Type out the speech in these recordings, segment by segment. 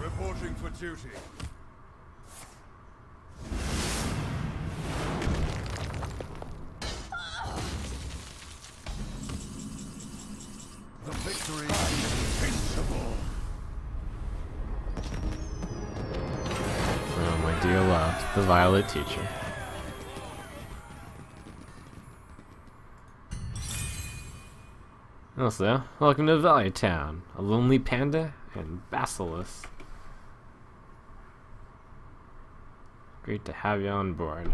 Reporting for duty. The victory is invincible. Oh, my dear love, the Violet Teacher. Also, welcome to Valley Town, a lonely panda and basilisk. Great to have you on board.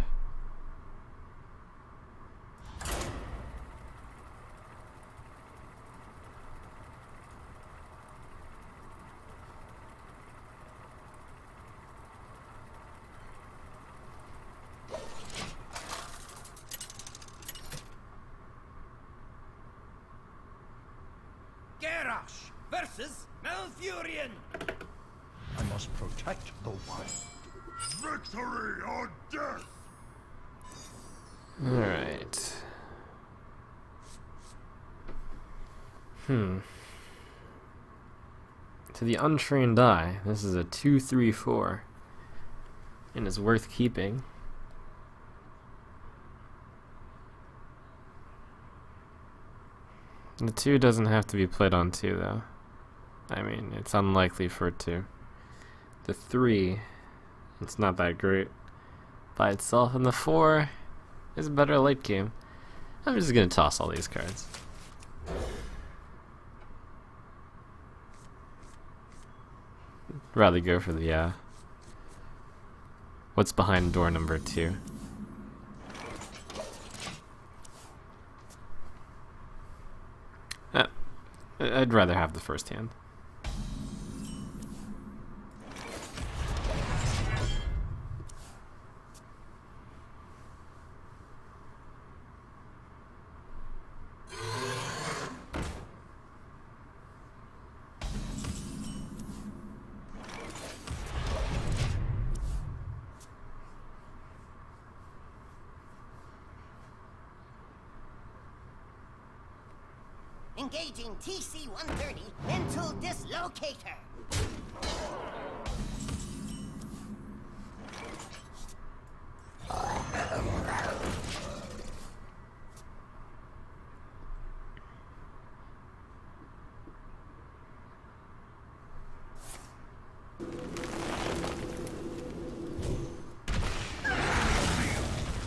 Garrosh versus Malfurion. I must protect the wild. Victory or death! Alright. To the untrained eye, this is a 2-3-4. And is worth keeping. The 2 doesn't have to be played on 2 though. I mean, it's unlikely for it to. The 3, it's not that great by itself, and the 4 is a better late game. I'm just gonna toss all these cards. Rather go for the what's behind door number 2. I'd rather have the first hand. Engaging TC-130 mental dislocator.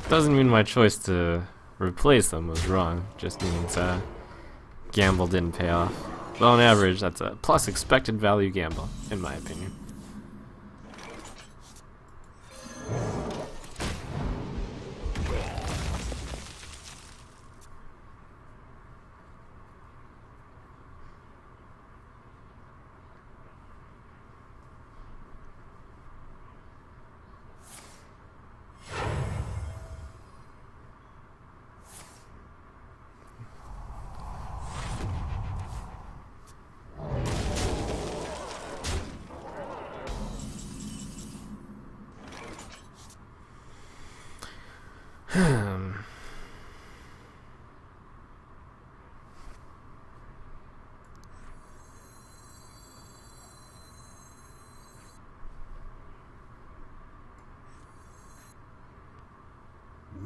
Doesn't mean my choice to replace them was wrong, just means gamble didn't pay off. But on average, that's a plus expected value gamble, in my opinion.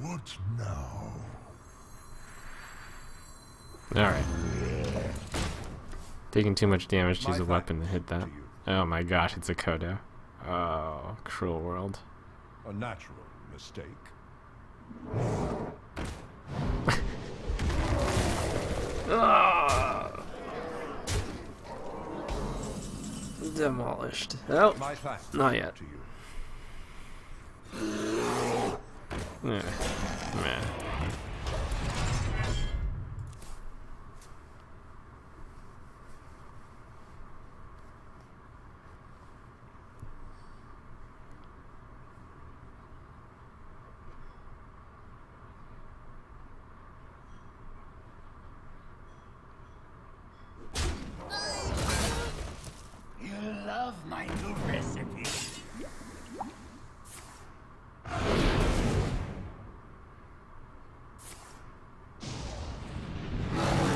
What now? Alright. Taking too much damage to use a weapon to hit that. Oh my gosh, it's a Kodo. Oh, cruel world. A natural mistake. Demolished. Oh, not yet. Meh. You love my new recipe.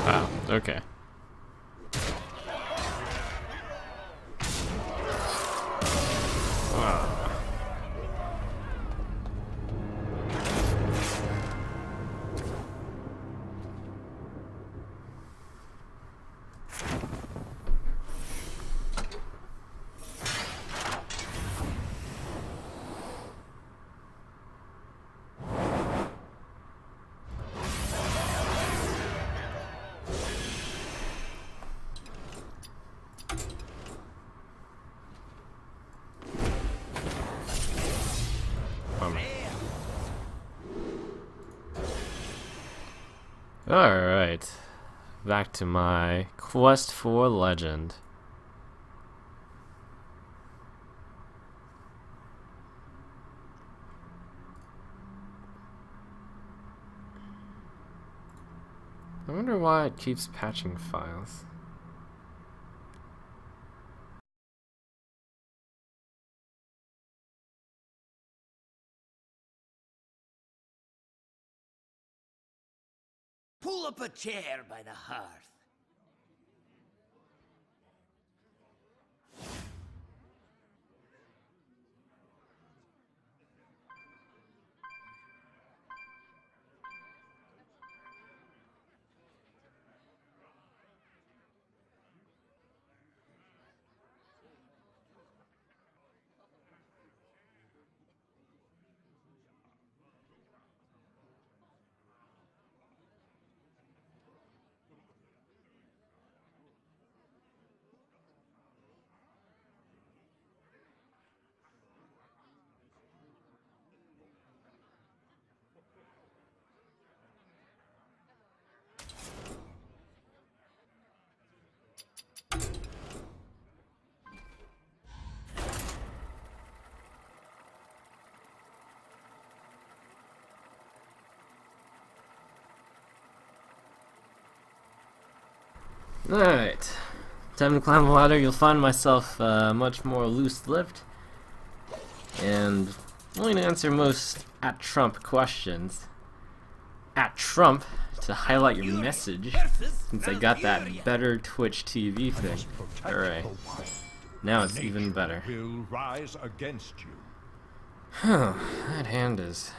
Wow, okay. Alright. Back to my quest for legend. I wonder why it keeps patching files. Pull up a chair by the hearth. Alright, time to climb a ladder. You'll find myself much more loose-lived and willing to answer most at Trump questions. At Trump to highlight your message, since I got that better Twitch TV thing. Alright, now it's even better. Will rise against you. Huh, that hand is...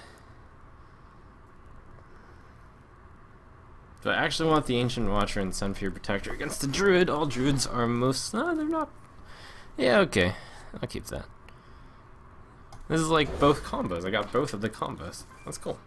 Do I actually want the Ancient Watcher and Sunfear Protector against the Druid? All Druids are most... No, they're not... Yeah, okay. I'll keep that. This is like both combos. I got both of the combos. That's cool.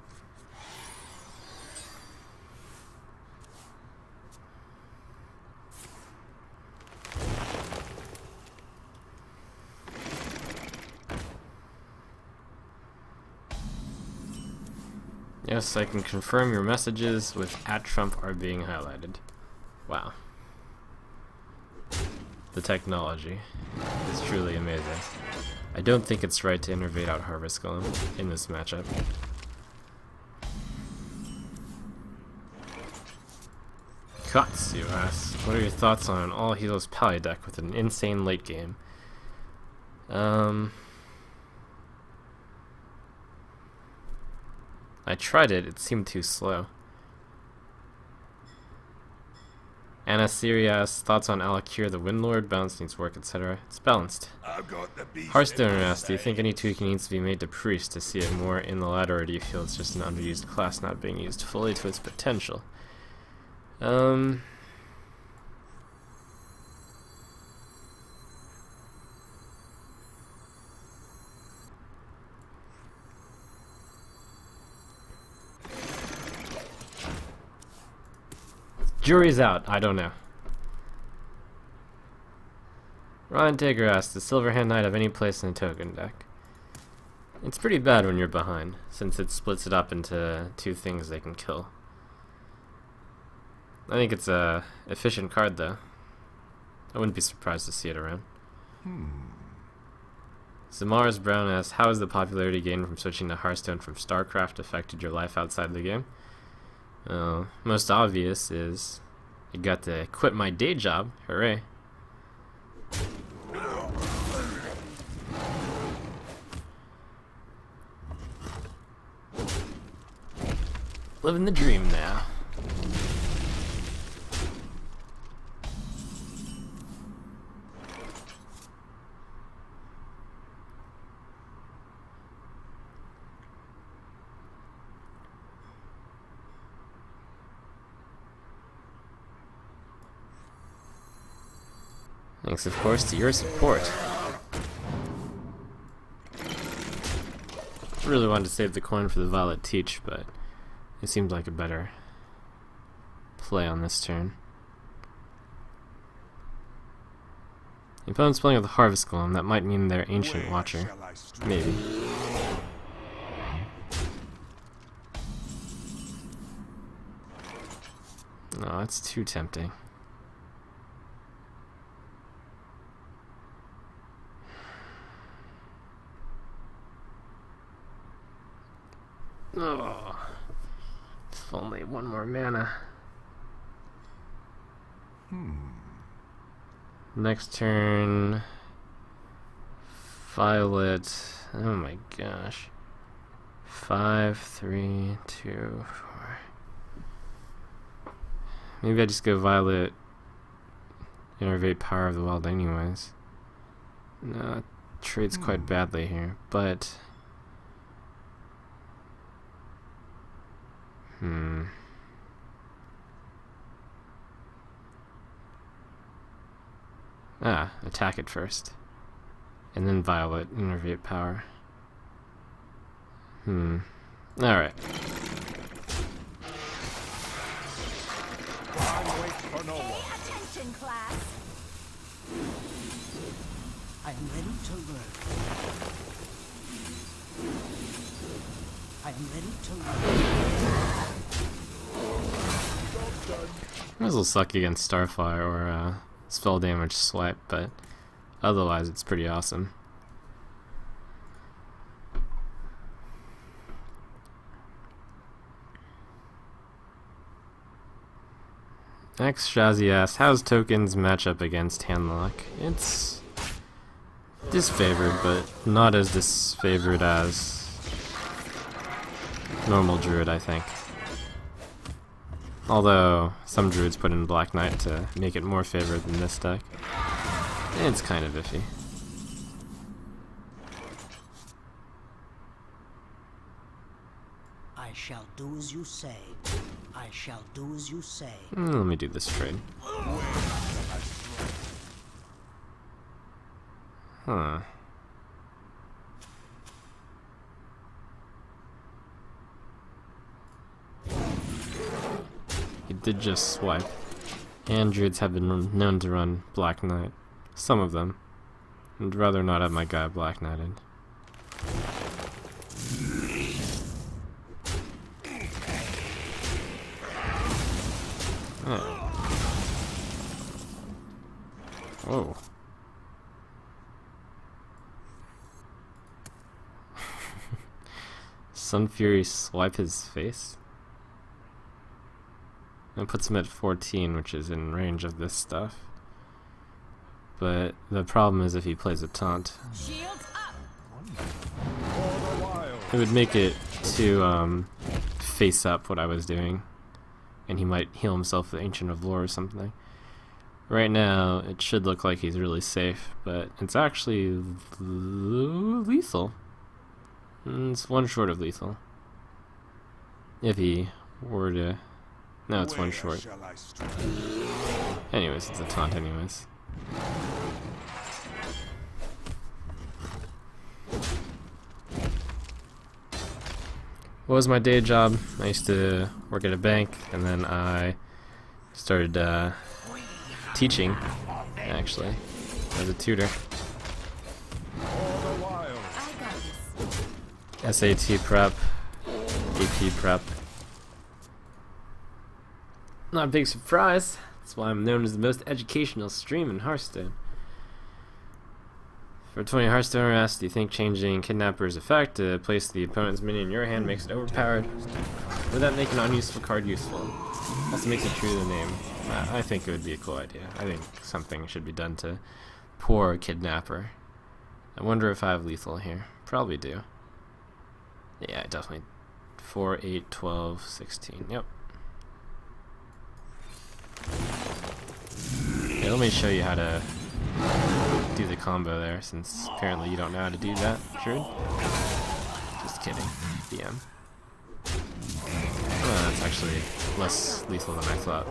Yes, I can confirm your messages with @Trump are being highlighted. Wow. The technology is truly amazing. I don't think it's right to innervate out Harvest Golem in this matchup. Cuts, you ask. What are your thoughts on an all heals Pally deck with an insane late game? I tried it, it seemed too slow. Anna Sirius, thoughts on Alakir the Windlord, balance needs work, etc. It's balanced. I've got the beast. Hearthstone asks, do you think any tweaking needs to be made to Priest to see it more in the ladder, or do you feel it's just an underused class not being used fully to its potential? Jury's out. I don't know. Ryan Taker asks, does Silverhand Knight have any place in a token deck? It's pretty bad when you're behind, since it splits it up into two things they can kill. I think it's a efficient card, though. I wouldn't be surprised to see it around. Zamars Brown asks, how has the popularity gain from switching to Hearthstone from StarCraft affected your life outside the game? Most obvious is I got to quit my day job. Hooray. Living the dream now. Thanks, of course, to your support. Really wanted to save the coin for the Violet Teach, but it seemed like a better play on this turn. The opponent's playing with the Harvest Golem. That might mean they're Ancient Watcher. Maybe. No, that's too tempting. Oh, if only one more mana. Next turn, Violet. Oh my gosh. 5, 3, 2, 4. Maybe I just go Violet, Innervate Power of the Wild anyways. No, it trades quite badly here, but... attack it first. And then Violet, Innervate Power. Alright. Attention, class. I am ready to learn. I am ready to learn. It was a little sucky against Starfire or spell damage swipe, but otherwise it's pretty awesome. Next, Shazzy asks, how's Tokens match up against Handlock? It's disfavored, but not as disfavored as normal Druid, I think. Although, some Druids put in Black Knight to make it more favored than this deck. It's kind of iffy. I shall do as you say. I shall do as you say. Let me do this trade. Huh. He did just swipe. And Druids have been known to run Black Knight. Some of them. I'd rather not have my guy Black Knighted. Oh. Whoa. Sun Fury swipe his face? That puts him at 14, which is in range of this stuff. But the problem is if he plays a taunt. Shields up. It would make it to face up what I was doing. And he might heal himself with Ancient of Lore or something. Right now, it should look like he's really safe, but it's actually lethal. It's one short of lethal. If he were to... No, it's one short. Anyways, it's a taunt anyways. What was my day job? I used to work at a bank, and then I started teaching, actually, as a tutor. I got this. SAT prep, AP prep. Not a big surprise. That's why I'm known as the most educational stream in Hearthstone. For 20 Hearthstone asks, do you think changing Kidnapper's effect to place the opponent's minion in your hand makes it overpowered? Would that make an unuseful card useful? Also makes it true to the name. I think it would be a cool idea. I think something should be done to poor Kidnapper. I wonder if I have lethal here. Probably do. Yeah, definitely. 4, 8, 12, 16. Yep. Okay, let me show you how to do the combo there, since apparently you don't know how to do that, Druid. Just kidding, DM. Oh, that's actually less lethal than I thought.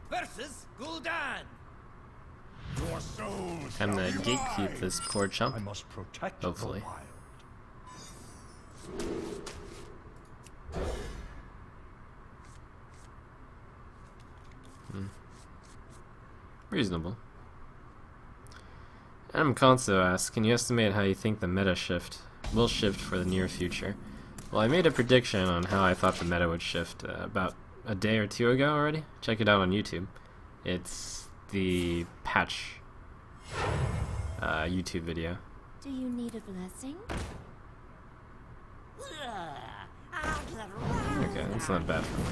versus Gul'dan. Your soul I'm shall gonna be gatekeep mine. this poor chump. I must protect Hopefully. the wild. Reasonable. Adam Conso asks, can you estimate how you think the meta will shift for the near future? Well, I made a prediction on how I thought the meta would shift about a day or two ago already. Check it out on YouTube. It's the patch YouTube video. Do you need a blessing? Okay, that's not bad for me.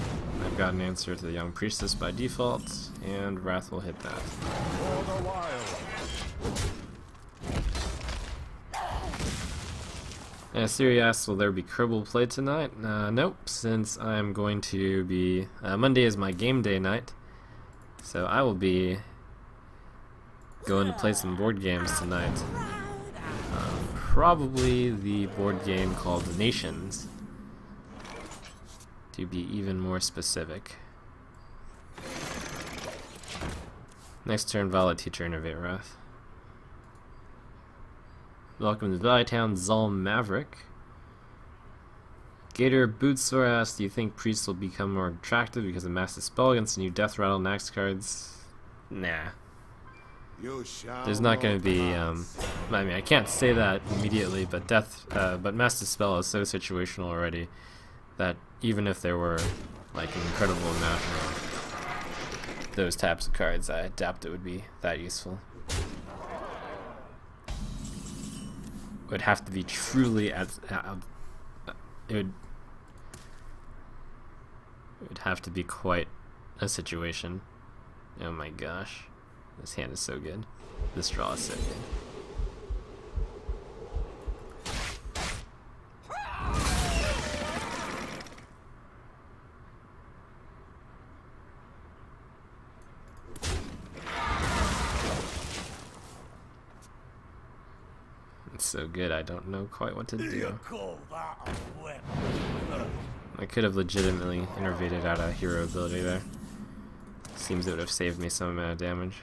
I've got an answer to the Young Priestess by default, and Wrath will hit that. For the wild. Siri asks, will there be Kerbal play tonight? Nope, since I'm going to be... Monday is my game day night, so I will be going to play some board games tonight. Probably the board game called The Nations, to be even more specific. Next turn, Valid Teacher, Innovate Wrath. Welcome to Valley Town, Zalm Maverick. Gator Bootsore asks, do you think priests will become more attractive because of Master Spell against the new Death Rattle Nax cards? Nah. There's not going to be, I mean, I can't say that immediately, but Master Spell is so situational already that even if there were, like, an incredible amount of those types of cards, I doubt it would be that useful. It would have to be truly it would have to be quite a situation. Oh my gosh, this hand is so good. This draw is so good. It's so good, I don't know quite what to do. I could have legitimately innervated out a hero ability there. Seems it would have saved me some amount of damage.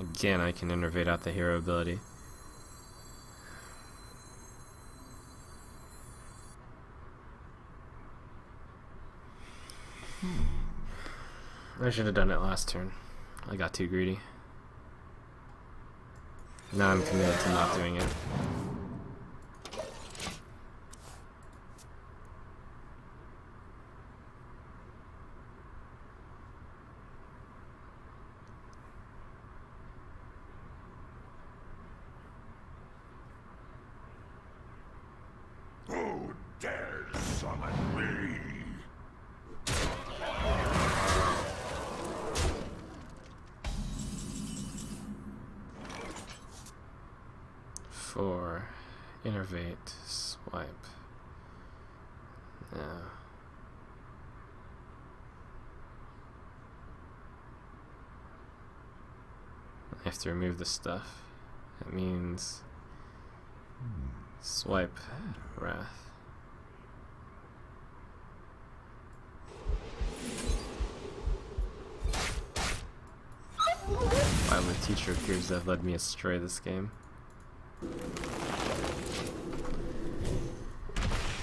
Again, I can innervate out the hero ability. I should have done it last turn. I got too greedy. Now I'm committed to not doing it. Who dares summon me? For innervate, swipe. Yeah. I have to remove the stuff. That means swipe, Wrath. Violent Teacher appears to have led me astray this game.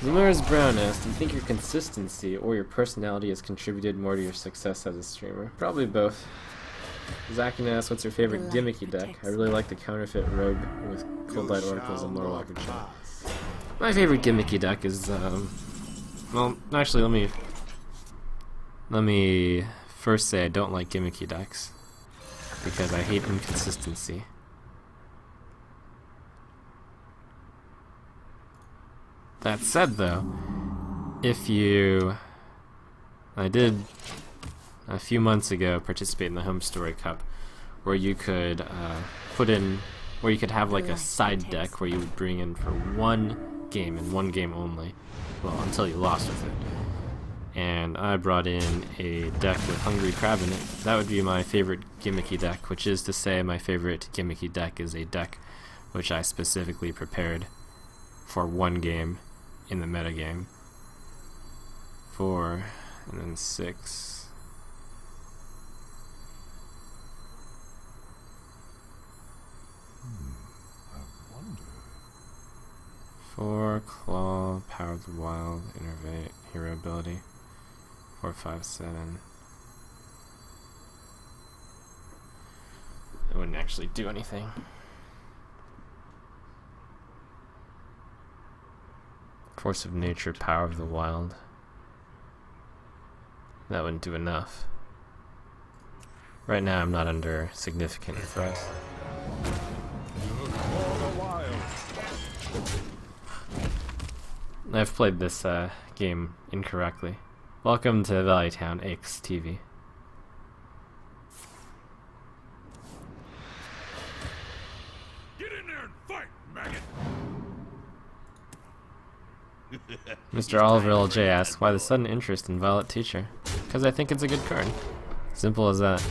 Zamars Brown asked, do you think your consistency or your personality has contributed more to your success as a streamer? Probably both. Zakin asks, what's your favorite gimmicky deck? I really like the counterfeit rogue with Cold Light Oracles and Lorewalker Chain. My favorite gimmicky deck is, well, actually, let me first say I don't like gimmicky decks because I hate inconsistency. That said, though, I did a few months ago participate in the Home Story Cup, where you could have like a side deck where you would bring in for one game and one game only, well, until you lost with it. And I brought in a deck with Hungry Crab in it. That would be my favorite gimmicky deck, which is to say my favorite gimmicky deck is a deck which I specifically prepared for one game in the metagame. 4, and then 6. I wonder. 4 claw, power of the wild, innervate, hero ability. 4, 5, 7. It wouldn't actually do anything. Force of nature, power of the wild. That wouldn't do enough. Right now I'm not under significant threat. I've played this game incorrectly. Welcome to Valley Town XTV. Get in there and fight, maggot! Mr. Oliver LJ asks, why the sudden interest in Violet Teacher? Because I think it's a good card. Simple as that.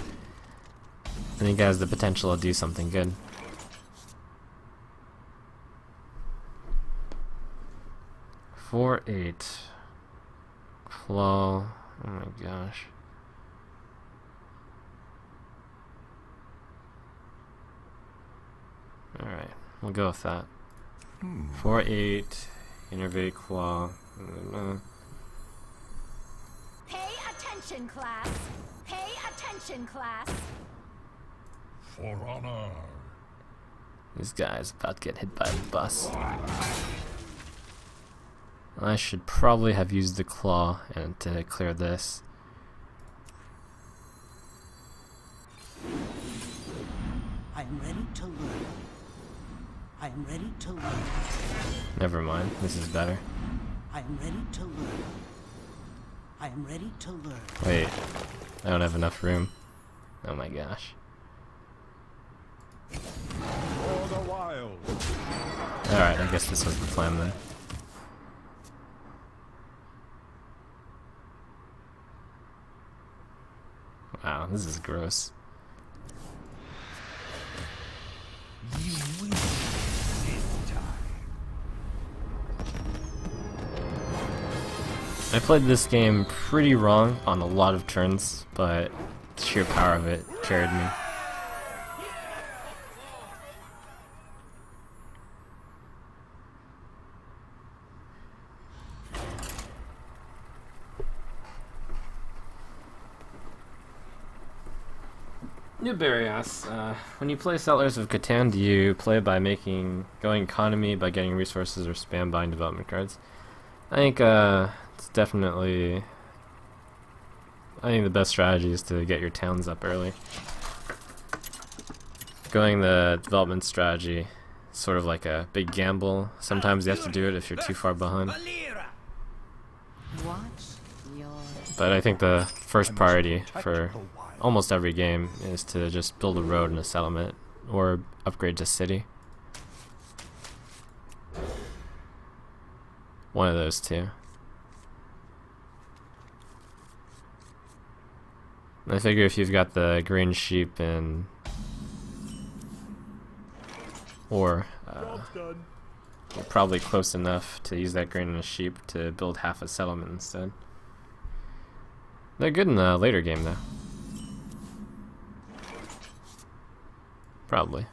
I think it has the potential to do something good. Four, 8. Claw. Oh my gosh. Alright, we'll go with that. 4, 8. Innervate, claw. Pay attention, class. Pay attention, class. For honor. This guy's about to get hit by a bus. I should probably have used the claw and to clear this. I am ready to learn. I am ready to learn. Never mind, this is better. I am ready to learn. I am ready to learn. Wait, I don't have enough room. Oh my gosh. For the wild. Alright, I guess this was the plan then. Wow, this is gross. You win this time. I played this game pretty wrong on a lot of turns, but the sheer power of it carried me. Newberry asks, when you play Settlers of Catan, do you play by going economy by getting resources or spam buying development cards? I think it's definitely, I think the best strategy is to get your towns up early. Going the development strategy is sort of like a big gamble. Sometimes you have to do it if you're too far behind. But I think the first priority for almost every game is to just build a road and a settlement or upgrade to city. One of those two. I figure if you've got the green sheep and or you're probably close enough to use that grain and a sheep to build half a settlement instead. They're good in the later game though. Probably.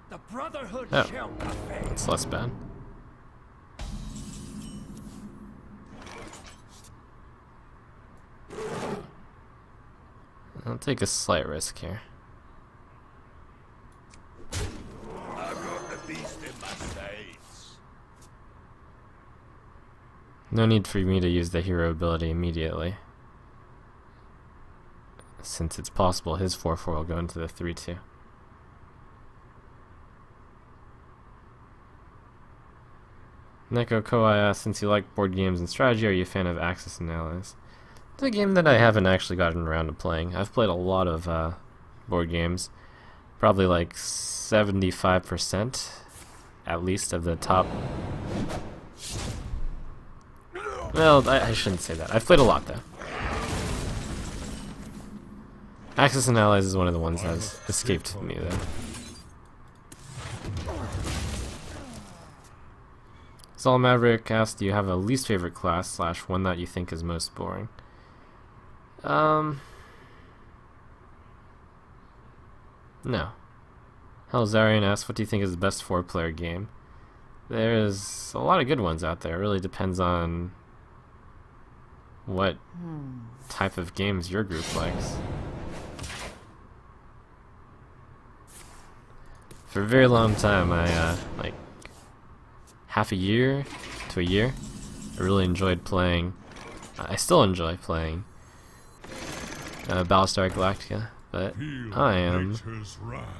The Brotherhood Oh, shall prevail. that's less bad. I'll take a slight risk here. I've got the beast in my sights. No need for me to use the hero ability immediately, since it's possible his 4/4 will go into the 3/2. Neko Koai asks, since you like board games and strategy, are you a fan of Axis and Allies? It's a game that I haven't actually gotten around to playing. I've played a lot of board games. Probably like 75% at least of the top. Well, I shouldn't say that. I've played a lot though. Axis and Allies is one of the ones that's escaped me though. Saul Maverick asked, do you have a least favorite class / one that you think is most boring? No. Helzarian asked, what do you think is the best 4-player game? There's a lot of good ones out there. It really depends on what type of games your group likes. For a very long time, I, like, half a year to a year, I really enjoyed playing, I still enjoy playing Battlestar Galactica, but I am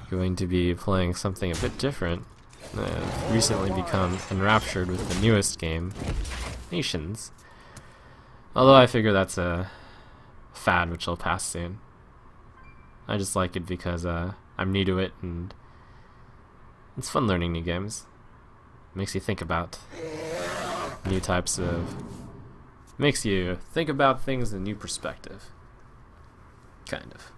going to be playing something a bit different. I've recently become enraptured with the newest game, Nations. Although I figure that's a fad which will pass soon. I just like it because I'm new to it and it's fun learning new games. Makes you think about new types of... Makes you think about things in a new perspective. Kind of.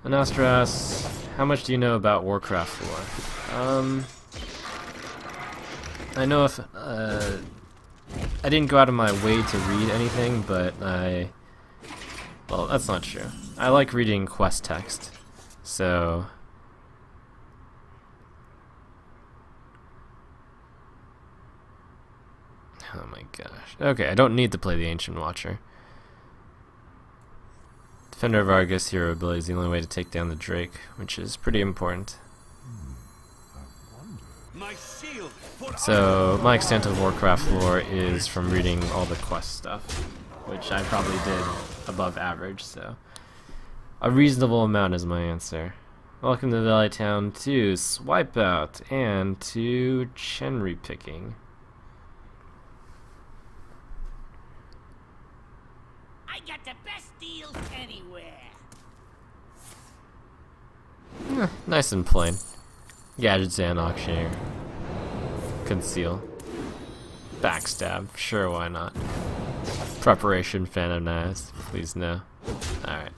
Anastra asks, how much do you know about Warcraft lore? I know if I didn't go out of my way to read anything, but well, that's not true. I like reading quest text, so oh my gosh. Okay, I don't need to play the Ancient Watcher. Defender of Argus hero ability is the only way to take down the Drake, which is pretty important. So my extent of Warcraft lore is from reading all the quest stuff, which I probably did above average, so a reasonable amount is my answer. Welcome to Valley Town 2, Swipe Out, and to Chenry Picking. I got the best deals anywhere. Nice and plain. Gadgets and Auctioneer. Conceal. Backstab, sure, why not? Preparation, Phantom Knives, please no. Alright.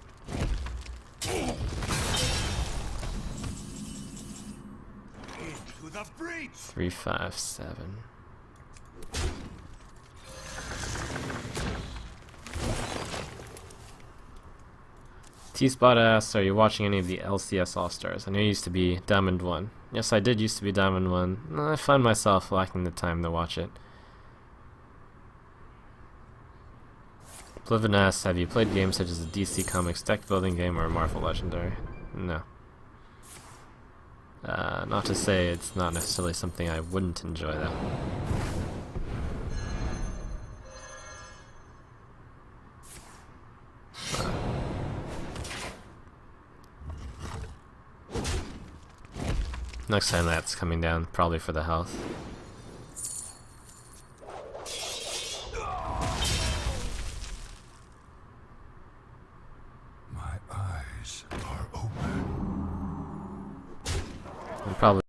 3, 5, 7. T-Spot asks, are you watching any of the LCS All-Stars? I know you used to be Diamond 1. Yes, I did used to be Diamond 1. I find myself lacking the time to watch it. Bliven asks, have you played games such as the DC Comics deck building game or Marvel Legendary? No. Not to say it's not necessarily something I wouldn't enjoy though. Next time that's coming down, probably for the health. My eyes are open. And probably